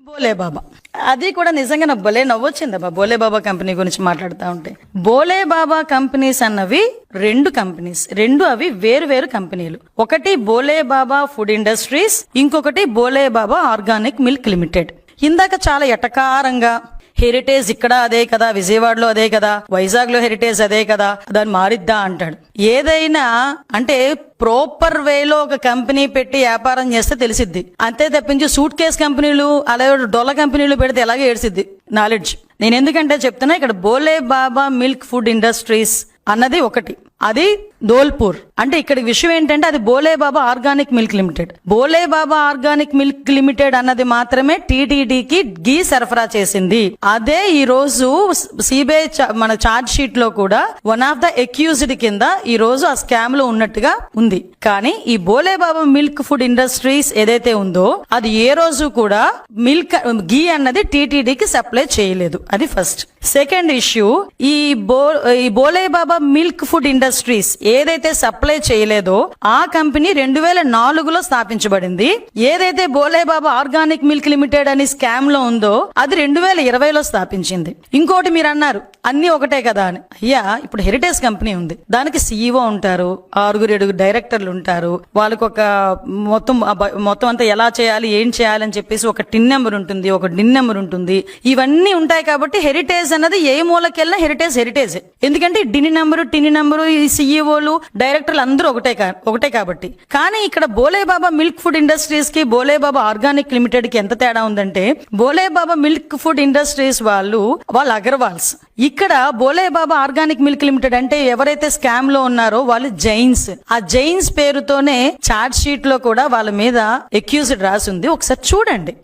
బోలే బాబా అది కూడా నిజంగా నాకు భలే నవ్వొచ్చిందబ్బా బోలే బాబా కంపెనీ గురించి మాట్లాడుతూ ఉంటే. బోలే బాబా కంపెనీస్ అన్నవి రెండు అవి వేరు వేరు కంపెనీలు. ఒకటి బోలే బాబా ఫుడ్ ఇండస్ట్రీస్, ఇంకొకటి బోలే బాబా ఆర్గానిక్ మిల్క్ లిమిటెడ్. ఇందాక చాలా ఎటకారంగా హెరిటేజ్ ఇక్కడ అదే కదా, విజయవాడలో అదే కదా, వైజాగ్ లో హెరిటేజ్ అదే కదా, దాన్ని మారిద్దా అంటాడు. ఏదైనా అంటే ప్రాపర్ వేలో ఒక కంపెనీ పెట్టి వ్యాపారం చేస్తే తెలిసిద్ది. అంతే తప్పించి సూట్ కేస్ కంపెనీలు అలాగే డొల్ల కంపెనీలు పెడితే ఎలాగే ఏడ్చిద్ది నాలెడ్జ్. నేను ఎందుకంటే చెప్తున్నా, ఇక్కడ బోలే బాబా మిల్క్ ఫుడ్ ఇండస్ట్రీస్ అన్నది ఒకటి, అది ధోల్పూర్. అంటే ఇక్కడ విషయం ఏంటంటే అది బోలే బాబా ఆర్గానిక్ మిల్క్ లిమిటెడ్. బోలే బాబా ఆర్గానిక్ మిల్క్ లిమిటెడ్ అన్నది మాత్రమే టీటీడీకి గీ సరఫరా చేసింది. అదే ఈ రోజు సిబిఐ మన ఛార్జ్ షీట్ లో కూడా వన్ ఆఫ్ ద అక్యూజ్డ్ కింద ఈ రోజు ఆ స్కామ్ లో ఉన్నట్టుగా ఉంది. కానీ ఈ బోలే బాబా మిల్క్ ఫుడ్ ఇండస్ట్రీస్ ఏదైతే ఉందో అది ఏ రోజు కూడా మిల్క్ గీ అన్నది టీటీడీకి సప్లై చేయలేదు. అది ఫస్ట్. సెకండ్ ఇష్యూ, ఈ బోలే బాబా మిల్క్ ఫుడ్ ఇండస్ట్రీస్ ఏదైతే సప్లై చేయలేదో ఆ కంపెనీ 2004లో స్థాపించబడింది. ఏదైతే బోలే బాబా ఆర్గానిక్ మిల్క్ లిమిటెడ్ అని స్కామ్ లో ఉందో అది 2020లో స్థాపించింది. ఇంకోటి మీరు అన్నారు అన్ని ఒకటే కదా అని. అయ్యా, ఇప్పుడు హెరిటేజ్ కంపెనీ ఉంది, దానికి సీఈఓ ఉంటారు, 6-7 డైరెక్టర్లు ఉంటారు, వాళ్ళకి ఒక మొత్తం అంతా ఎలా చేయాలి ఏం చేయాలని చెప్పేసి ఒక టిన్ నెంబర్ ఉంటుంది, ఒక డిన్ నెంబర్ ఉంటుంది, ఇవన్నీ ఉంటాయి. కాబట్టి హెరిటేజ్ అన్నది ఏ మూలకెళ్ళినా హెరిటేజ్. ఎందుకంటే టిన్ నెంబరు ఈ సీఈఓలు డైరెక్టర్లు అందరూ ఒకటే కాబట్టి. కానీ ఇక్కడ బోలే బాబా మిల్క్ ఫుడ్ ఇండస్ట్రీస్ కి బోలే బాబా ఆర్గానిక్ లిమిటెడ్ కి ఎంత తేడా ఉందంటే, బోలే బాబా మిల్క్ ఫుడ్ ఇండస్ట్రీస్ వాళ్ళు అగర్వాల్స్. ఇక్కడ బోలే బాబా ఆర్గానిక్ మిల్క్ లిమిటెడ్ అంటే ఎవరైతే స్కామ్ లో ఉన్నారో వాళ్ళు జైన్స్. ఆ జైన్స్ పేరుతోనే ఛార్జ్ షీట్ లో కూడా వాళ్ళ మీద అక్యూజ్డ్ రాసి ఉంది. ఒకసారి చూడండి.